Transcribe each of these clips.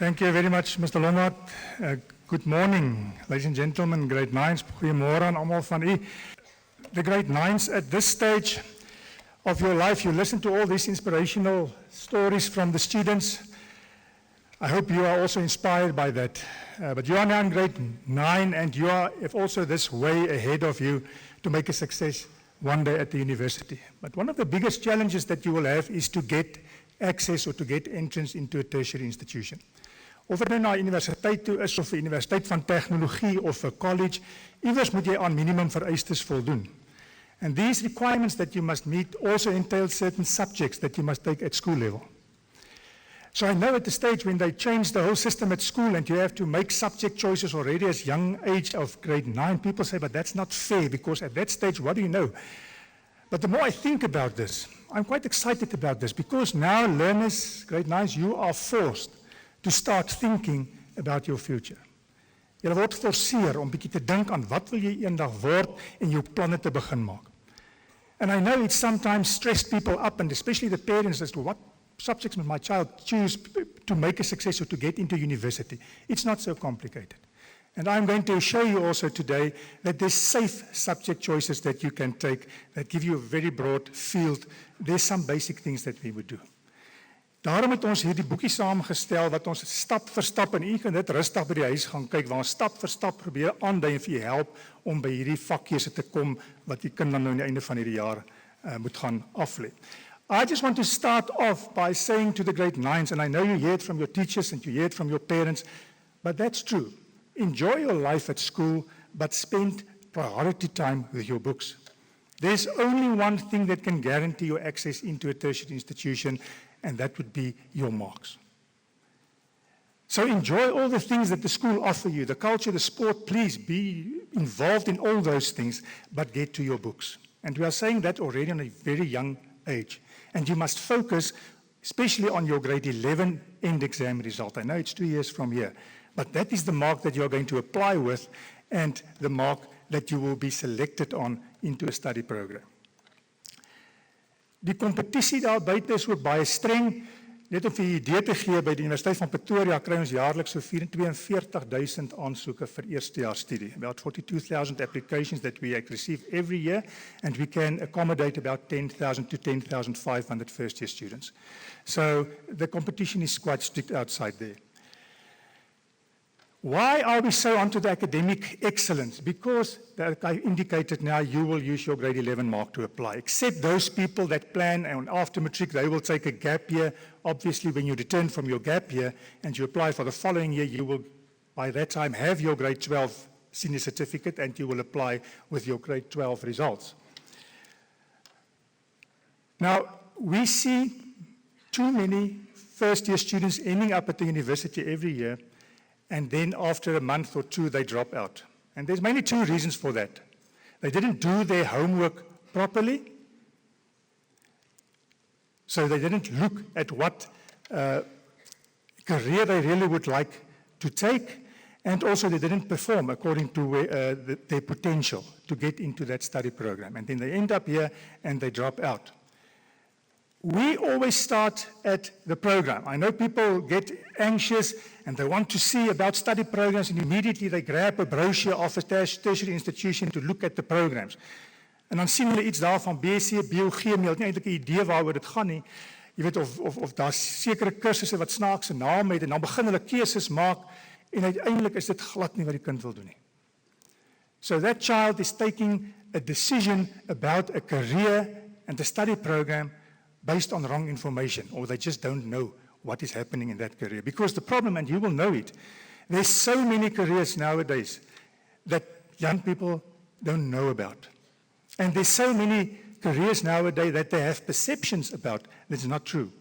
Thank you very much, Mr. Lombard. Good morning, ladies and gentlemen, grade 9s. Goeiemôre aan almal van u. The grade 9s, at this stage of your life, you listen to all these inspirational stories from the students. I hope you are also inspired by that. But you are now in grade 9 and you have also this way ahead of you to make a success one day at the university. But one of the biggest challenges that you will have is to get access or to get entrance into a tertiary institution. Of dit nou na universiteit toe is of 'n universiteit van tegnologie of 'n college, iewers moet jy aan minimum vereistes voldoen. And these requirements that you must meet also entail certain subjects that you must take at school level. So I know at the stage when they changed the whole system at school and you have to make subject choices already as young age of grade 9, people say, but that's not fair because at that stage, what do you know? But the more I think about this, I'm quite excited about this because now learners, grade 9s, you are forced to start thinking about your future. Jy word geforseer om bietjie te dink aan wat wil jy eendag word en jou planne te begin maak. And I know it sometimes stressed people up and especially the parents as to what subjects must my child choose to make a success or to get into university. It's not so complicated. And I'm going to show you also today that there's safe subject choices that you can take that give you a very broad field. There's some basic things that we would do. Daarom het ons hierdie boekie saamgestel wat ons stap vir stap en u kan dit rustig by die huis gaan kyk waar ons stap vir stap probeer aandui en vir u help om by hierdie vakkeuse te kom wat u kind dan nou aan die einde van hierdie jaar moet gaan aflê. I just want to start off by saying to the grade 9s, and I know you hear it from your teachers and you hear it from your parents, but that's true. Enjoy your life at school, but spend priority time with your books. There's only one thing that can guarantee your access into a tertiary institution, and that would be your marks. So enjoy all the things that the school offer you, the culture, the sport, please be involved in all those things, but get to your books. And we are saying that already on a very young age. And you must focus, especially on your grade 11 end exam result. I know it's 2 years from here, but that is the mark that you are going to apply with and the mark that you will be selected on into a study program. Die kompetisie daar buite is ook baie streng. Net om vir u idee te gee, by die Universiteit van Pretoria kry ons jaarliks so 42,000 aansoeke vir eerstejaars studie. About 42,000 applications that we receive every year, and we can accommodate about 10,000 to 10,500 first-year students. So the competition is quite strict outside there. Why are we so onto the academic excellence? Because, like I indicated now, you will use your grade 11 mark to apply. Except those people that plan and after matric, they will take a gap year. Obviously, when you return from your gap year and you apply for the following year, you will, by that time, have your grade 12 senior certificate and you will apply with your grade 12 results. Now, we see too many first-year students ending up at the university every year, and then after a month or two, they drop out. And there's mainly two reasons for that. They didn't do their homework properly, so they didn't look at what career they really would like to take, and also they didn't perform according to their potential to get into that study program. And then they end up here and they drop out. We always start at the program. I know people get anxious and they want to see about study programs and immediately they grab a brochure of a tertiary institution to look at the programs. En dan sien hulle iets daarvan BSc, biologie, maar hulle het nie eintlik 'n idee waaroor dit gaan nie. Jy weet of daar sekere kursusse wat snaakse name het en dan begin hulle keuses maak en uiteindelik is dit glad nie wat die kind wil doen nie. So that child is taking a decision about a career and a study program based on wrong information, or they just don't know what is happening in that career. Because the problem, and you will know it, there's so many careers nowadays that young people don't know about. And there's so many careers nowadays that they have perceptions about that's not true.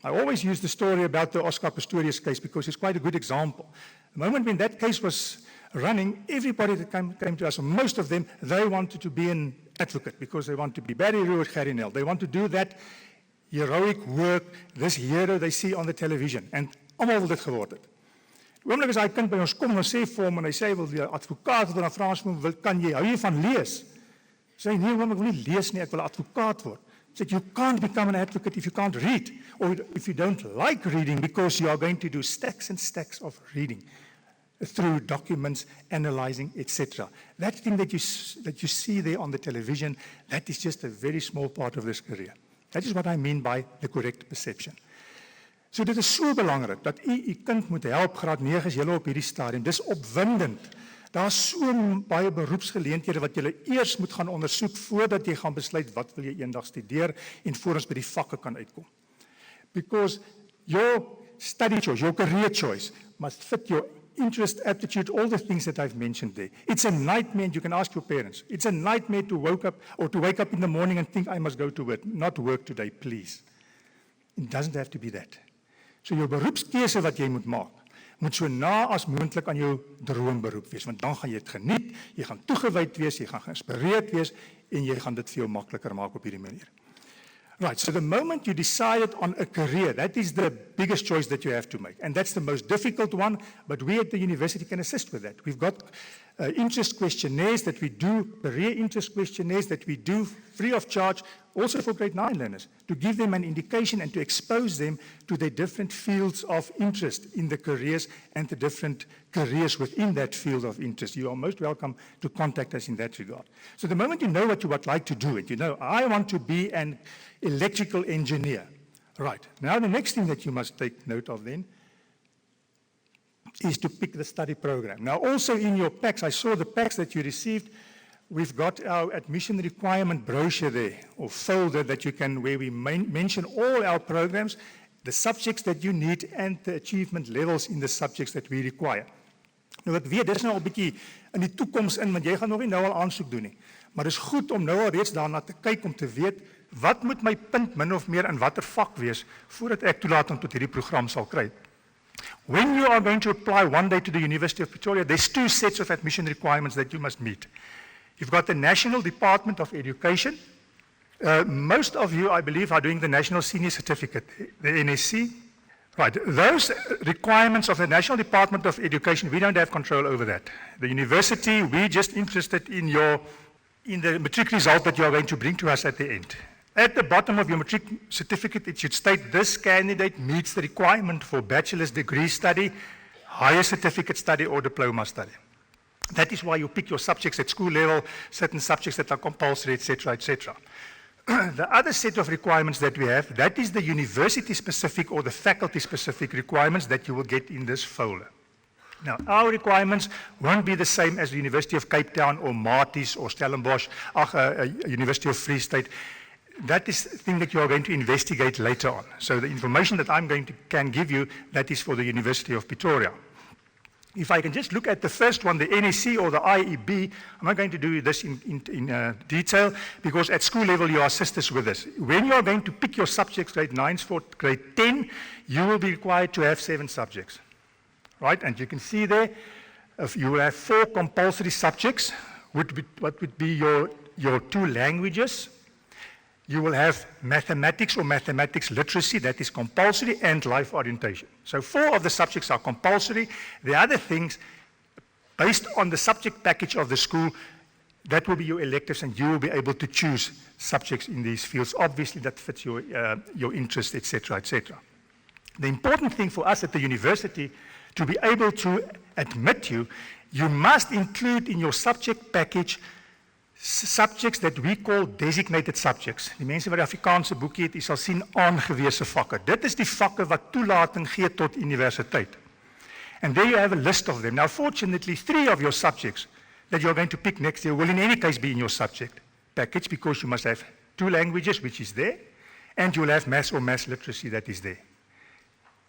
I always use the story about the Oscar Pistorius case because it's quite a good example. The moment when that case was running, everybody that came to us, or most of them, they wanted to be an advocate because they want to be Barry Rowe or Gary Nell. They want to do that heroic work, this hero they see on the television. En almal wil dit geword het. Die oomblik as hy kind by ons kom en ons sê vir hom en hy sê hy wil die advokaat word en dan vra ons hom, kan jy hou jy van lees? Sê nee, ek wil nie lees nie, ek wil 'n advokaat word. So you can't become an advocate if you can't read, or if you don't like reading, because you are going to do stacks and stacks of reading through documents, analyzing, etc. That thing that you see there on the television, that is just a very small part of this career. That is what I mean by the correct perception. So dit is so belangrik, dat u kind moet help, graad 9 is julle op hierdie stadium, dis opwindend. Daar is so baie beroepsgeleenthede wat jy eers moet gaan ondersoek voordat jy gaan besluit wat wil jy eendag studeer en voor ons by die vakke kan uitkom. Because your study choice, your career choice must fit your interest, aptitude, all the things that I've mentioned there. It's a nightmare, and you can ask your parents. It's a nightmare to wake up in the morning and think I must go to work. Not work today, please. It doesn't have to be that. So jou beroepskeuse wat jy moet maak, moet so na as moontlik aan jou droomberoep wees, want dan gaan jy dit geniet, jy gaan toegewyd wees, jy gaan geïnspireerd wees en jy gaan dit vir jou makliker maak op hierdie manier. Right, so the moment you decided on a career, that is the biggest choice that you have to make. And that's the most difficult one, but we at the university can assist with that. We've got interest questionnaires that we do, career interest questionnaires that we do free of charge, also for grade 9 learners, to give them an indication and to expose them to the different fields of interest in the careers and the different careers within that field of interest. You are most welcome to contact us in that regard. So the moment you know what you would like to do, you know, I want to be an electrical engineer. Right. Now the next thing that you must take note of then is to pick the study program. Now also in your packs, I saw the packs that you received, we've got our admission requirement brochure there, or folder that you can, where we mention all our programs, the subjects that you need and the achievement levels in the subjects that we require. Nou ek weet, dit is nou al 'n bietjie in die toekoms in, want jy gaan nog nie nou al aansoek doen nie. Maar dit is goed om nou al reeds daarna te kyk om te weet, wat moet my punt min of meer in watter vak wees, voordat ek toelating tot hierdie program sal kry. When you are going to apply one day to the University of Pretoria, there's 2 sets of admission requirements that you must meet. You've got the National Department of Education. Most of you, I believe, are doing the National Senior Certificate, the NSC. Right, those requirements of the National Department of Education, we don't have control over that. The university, we're just interested in the matric result that you are going to bring to us at the end. At the bottom of your matric certificate, it should state this candidate meets the requirement for bachelor's degree study, higher certificate study, or diploma study. That is why you pick your subjects at school level, certain subjects that are compulsory, etc., etc. The other set of requirements that we have, that is the university-specific or the faculty-specific requirements that you will get in this folder. Now, our requirements won't be the same as the University of Cape Town or Marties or Stellenbosch, University of Free State. That is the thing that you are going to investigate later on. So the information that I'm can give you, that is for the University of Pretoria. If I can just look at the first one, the NSC or the IEB, I'm not going to do this in detail, because at school level you are sisters with us. When you are going to pick your subjects, grade 9 for grade 10, you will be required to have 7 subjects. Right, and you can see there, you will have 4 compulsory subjects, what would be your 2 languages. You will have mathematics or mathematics literacy, that is compulsory, and life orientation. So 4 of the subjects are compulsory. The other things, based on the subject package of the school, that will be your electives, and you will be able to choose subjects in these fields. Obviously, that fits your interest, etc., etc. The important thing for us at the university, to be able to admit you, you must include in your subject package subjects that we call designated subjects. Die mense wat die Afrikaanse boekie het, jy sal sien aangewese vakke. Dit is die vakke wat toelating gee tot universiteit. And there you have a list of them. Now, fortunately, 3 of your subjects that you're going to pick next year will in any case be in your subject package, because you must have 2 languages, which is there, and you'll have maths or maths literacy that is there.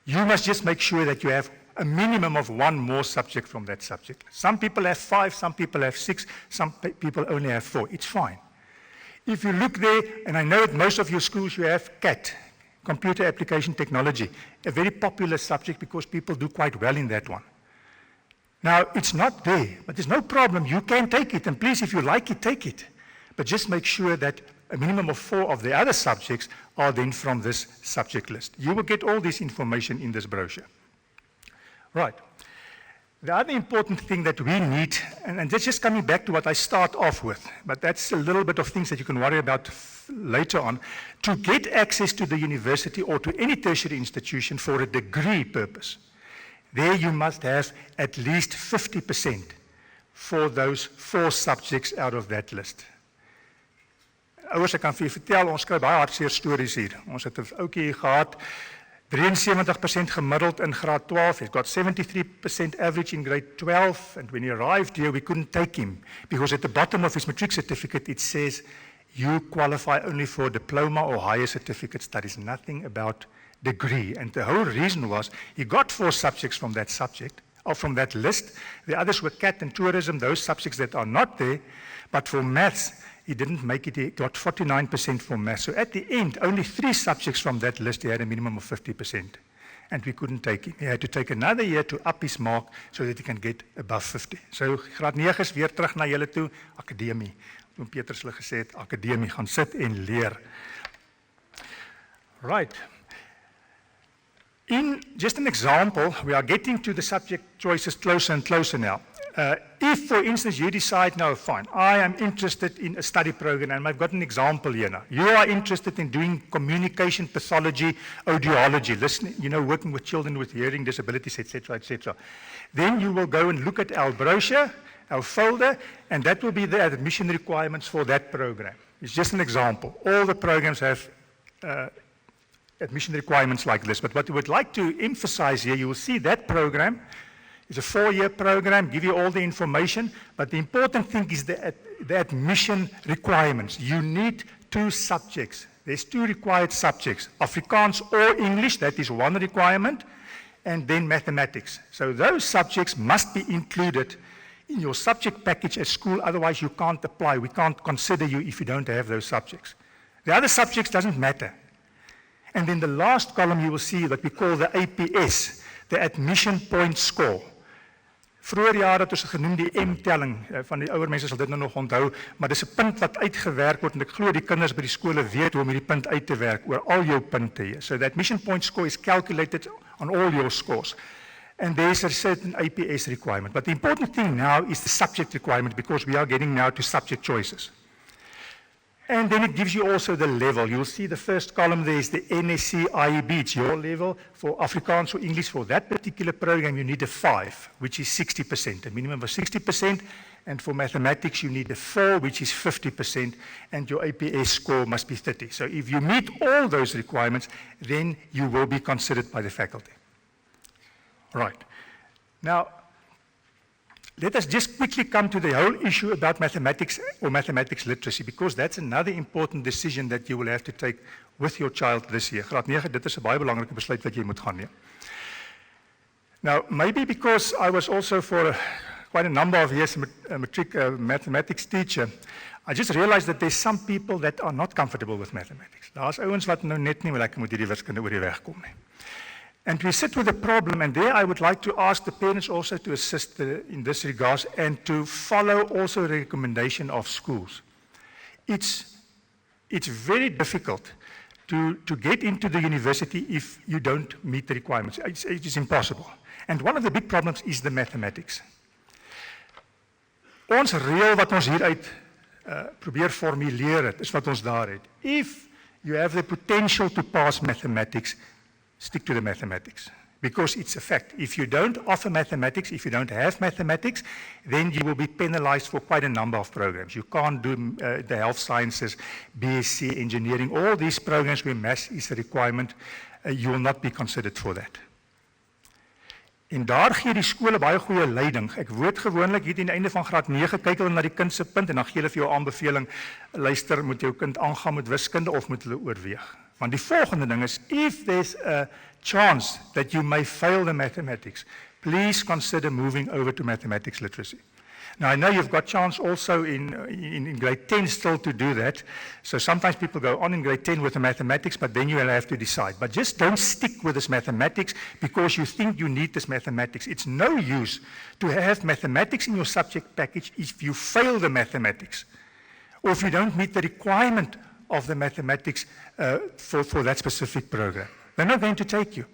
You must just make sure that you have a minimum of 1 more subject from that subject. Some people have 5, some people have 6, some people only have 4. It's fine. If you look there, and I know at most of your schools you have CAT, Computer Application Technology, a very popular subject because people do quite well in that one. Now, it's not there, but there's no problem. You can take it, and please, if you like it, take it. But just make sure that a minimum of 4 of the other subjects are then from this subject list. You will get all this information in this brochure. Right. The other important thing that we need, and that's just coming back to what I start off with, but that's a little bit of things that you can worry about later on, to get access to the university or to any tertiary institution for a degree purpose. There you must have at least 50% for those 4 subjects out of that list. Ouers, ek kan vir julle vertel, ons kry baie hartseer stories hier. Ons het 'n ouetjie hier gehad, 73% gemiddeld in graad 12. He's got 73% average in grade 12. And when he arrived here, we couldn't take him because at the bottom of his matric certificate, it says, you qualify only for diploma or higher certificate studies, nothing about degree. And the whole reason was he got 4 subjects from that subject, or from that list. The others were CAT and tourism, those subjects that are not there. But for maths, he didn't make it. He got 49% for maths. So at the end, only 3 subjects from that list, he had a minimum of 50%. And we couldn't take him. He had to take another year to up his mark so that he can get above 50. So graad 9 is weer terug na julle toe, akademie. Oom Petrus hulle gesê het, akademie, gaan sit en leer. Right. In just an example, we are getting to the subject choices closer and closer now. If, for instance, you decide, no, fine, I am interested in a study program, and I've got an example here now. You are interested in doing communication pathology, audiology, listening, working with children with hearing disabilities, etc., etc. Then you will go and look at our brochure, our folder, and that will be the admission requirements for that program. It's just an example. All the programs have admission requirements like this, but what we would like to emphasize here, you will see that program. It's a 4-year program, give you all the information, but the important thing is the admission requirements. You need 2 subjects. There's 2 required subjects, Afrikaans or English, that is 1 requirement, and then mathematics. So those subjects must be included in your subject package at school, otherwise you can't apply. We can't consider you if you don't have those subjects. The other subjects doesn't matter. And then the last column you will see what we call the APS, the admission point score. Vroeger jare het ons genoem die M-telling, van die ouer mense sal dit nou nog onthou, maar dis 'n punt wat uitgewerk word, en ek glo die kinders by die skole weet hoe om hierdie punt uit te werk oor al jou punte hier. So the admission point score is calculated on all your scores. And there's a certain APS requirement. But the important thing now is the subject requirement, because we are getting now to subject choices. And then it gives you also the level. You'll see the first column there is the NSC IEB. It's your level for Afrikaans or English. For that particular program, you need a 5, which is 60%, a minimum of 60%. And for mathematics, you need a 4, which is 50%. And your APS score must be 30. So if you meet all those requirements, then you will be considered by the faculty. Right. Now, let us just quickly come to the whole issue about mathematics or mathematics literacy, because that's another important decision that you will have to take with your child this year. Graad 9, dit is 'n baie belangrike besluit wat jy moet gaan neem. Now, maybe because I was also for quite a number of years a matric mathematics teacher, I just realized that there's some people that are not comfortable with mathematics. Daar's ouens wat nou net nie lekker met hierdie wiskunde oor die weg kom nie. And we sit with a problem, and there I would like to ask the parents also to assist in this regard and to follow also the recommendation of schools. It's very difficult to get into the university if you don't meet the requirements. It is impossible. And one of the big problems is the mathematics. Ons reël wat ons hieruit probeer formuleer het, is wat ons daar het. If you have the potential to pass mathematics, stick to the mathematics, because it's a fact. If you don't offer mathematics, if you don't have mathematics, then you will be penalized for quite a number of programs. You can't do the health sciences, BSc, engineering, all these programs where maths is a requirement, you will not be considered for that. En daar gee die skole baie goeie leiding. Ek woord gewoonlik hier teen die einde van graad 9 kyk hulle na die kind se punt en dan gee hulle vir jou aanbeveling, luister, moet jou kind aangaan met wiskunde of moet hulle oorweeg? Want die volgende ding is, if there's a chance that you may fail the mathematics, please consider moving over to mathematics literacy. Now, I know you've got chance also in grade 10 still to do that. So sometimes people go on in grade 10 with the mathematics, but then you will have to decide. But just don't stick with this mathematics because you think you need this mathematics. It's no use to have mathematics in your subject package if you fail the mathematics, or if you don't meet the requirement of the mathematics for that specific program. They're not going to take you.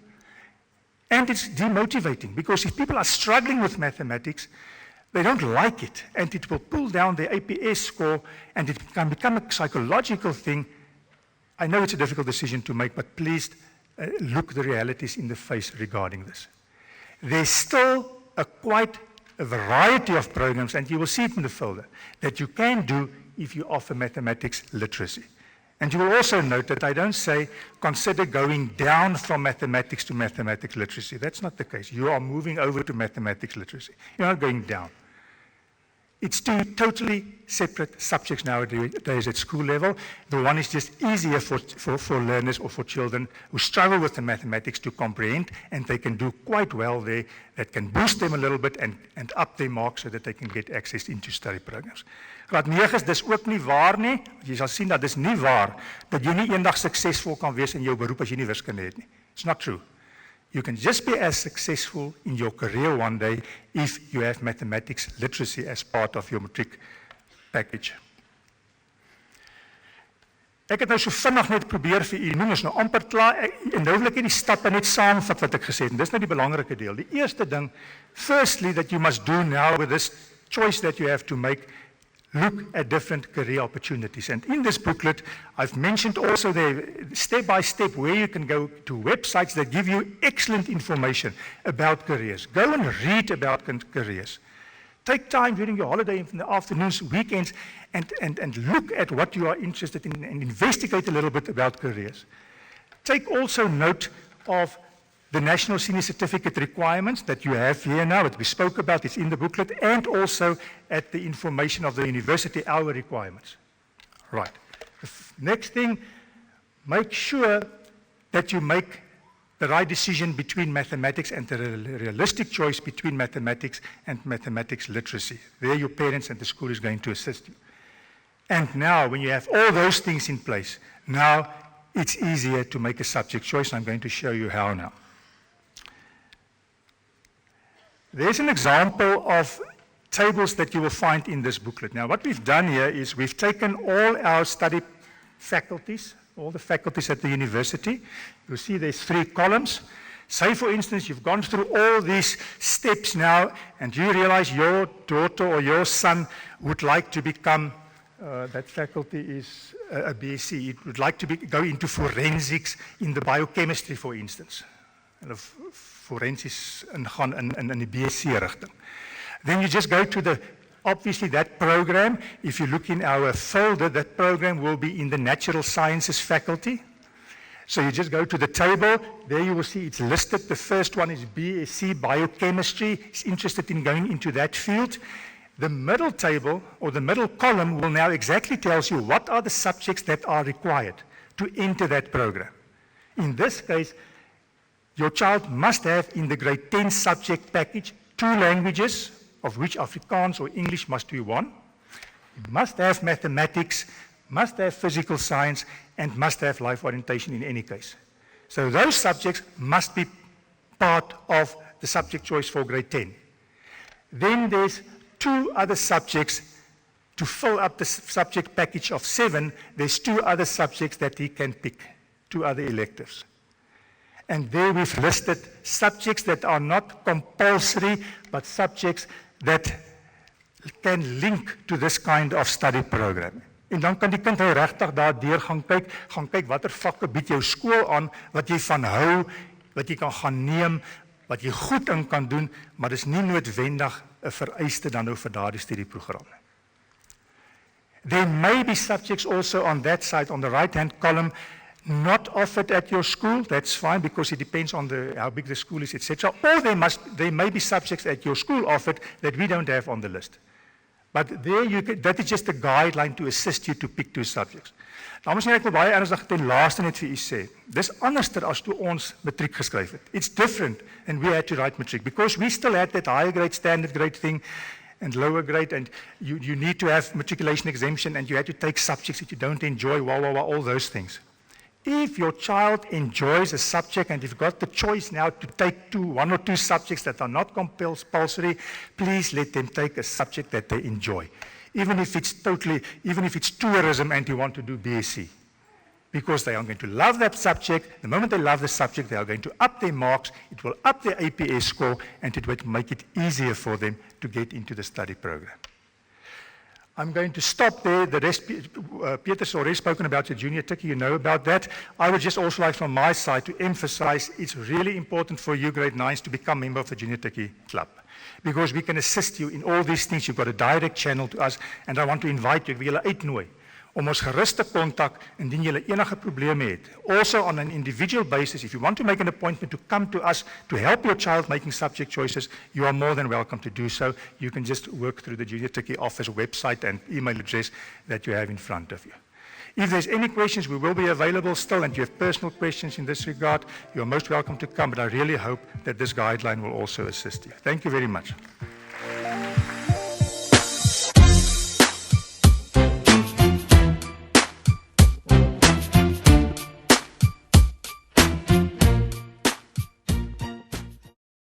And it's demotivating, because if people are struggling with mathematics, they don't like it, and it will pull down their APS score, and it can become a psychological thing. I know it's a difficult decision to make, but please look the realities in the face regarding this. There's still quite a variety of programs, and you will see it in the folder, that you can do if you offer mathematics literacy. And you will also note that I don't say consider going down from mathematics to mathematics literacy. That's not the case. You are moving over to mathematics literacy. You're not going down. It's two totally separate subjects nowadays at school level. The one is just easier for learners or for children who struggle with the mathematics to comprehend, and they can do quite well there. That can boost them a little bit and up their marks so that they can get access into study programs. Graad 9 is dis ook nie waar nie. Jy sal sien dat dis nie waar dat jy nie eendag suksesvol kan wees in jou beroep as jy nie wiskunde het nie. It's not true. You can just be as successful in your career one day if you have mathematics literacy as part of your matric package. Ek het nou so vinnig net probeer vir u noem, is nou amper klaar, en nou wil ek die stappe net saamvat wat ek gesê het, en dis nou die belangrike deel. Die eerste ding, firstly, that you must do now with this choice that you have to make, look at different career opportunities. And in this booklet, I've mentioned also there, step by step, where you can go to websites that give you excellent information about careers. Go and read about careers. Take time during your holiday in the afternoons, weekends, and look at what you are interested in and investigate a little bit about careers. Take also note of the National Senior Certificate requirements that you have here now, that we spoke about, it's in the booklet, and also at the information of the university hour requirements. Right. Next thing, make sure that you make the right decision between mathematics and the realistic choice between mathematics and mathematics literacy. There your parents and the school is going to assist you. And now, when you have all those things in place, now it's easier to make a subject choice, and I'm going to show you how now. There's an example of tables that you will find in this booklet. Now, what we've done here is we've taken all our study faculties, all the faculties at the university. You'll see there's 3 columns. Say, for instance, you've gone through all these steps now, and you realize your daughter or your son would like to become, that faculty is a BSc, it would like to go into forensics in the biochemistry, for instance. Forensies ingaan in die BSc rigting. Then you just go to obviously that program. If you look in our folder, that program will be in the Natural Sciences faculty. So you just go to the table, there you will see it's listed. The first one is BSc Biochemistry. He's interested in going into that field. The middle table, or the middle column, will now exactly tells you what are the subjects that are required to enter that program. In this case, your child must have in the grade 10 subject package 2 languages, of which Afrikaans or English must be one. You must have mathematics, must have physical science, and must have life orientation in any case. So those subjects must be part of the subject choice for grade 10. Then there's 2 other subjects to fill up the subject package of 7. There's 2 other subjects that he can pick, 2 other electives. And there we've listed subjects that are not compulsory, but subjects that can link to this kind of study program. En dan kan die kind nou regtig daardeur gaan kyk watter vakke bied jou skool aan, wat jy van hou, wat jy kan gaan neem, wat jy goed in kan doen, maar dis nie noodwendig 'n vereiste dan nou vir daardie studieprogram. There may be subjects also on that side, on the right-hand column, not offered at your school. That's fine, because it depends on how big the school is, etc. Or there may be subjects at your school offered that we don't have on the list. But that is just a guideline to assist you to pick 2 subjects. Dames en here, ek wil baie ernstig ten laaste net vir u sê, dis anderster as toe ons matriek geskryf het. It's different, and we had to write matric, because we still had that higher grade, standard grade thing, and lower grade, and you need to have matriculation exemption, and you had to take subjects that you don't enjoy, all those things. If your child enjoys a subject and you've got the choice now to take 1 or 2 subjects that are not compulsory, please let them take a subject that they enjoy. Even if it's tourism and you want to do BSc. because they are going to love that subject. The moment they love the subject, they are going to up their marks. It will up their APS score, and it will make it easier for them to get into the study program. I'm going to stop there. The rest, Peter's already spoken about the Juniortukkie, you know about that. I would just also like from my side to emphasize it's really important for you grade 9s to become a member of the Juniortukkie club, because we can assist you in all these things. You've got a direct channel to us, and I want to invite you, ek wil julle uitnooi om ons gerus te kontak indien julle enige probleme het. Also on an individual basis, if you want to make an appointment to come to us to help your child making subject choices, you are more than welcome to do so. You can just work through the Juniortukkie office website and email address that you have in front of you. If there's any questions, we will be available still, and you have personal questions in this regard, you're most welcome to come, but I really hope that this guideline will also assist you. Thank you very much.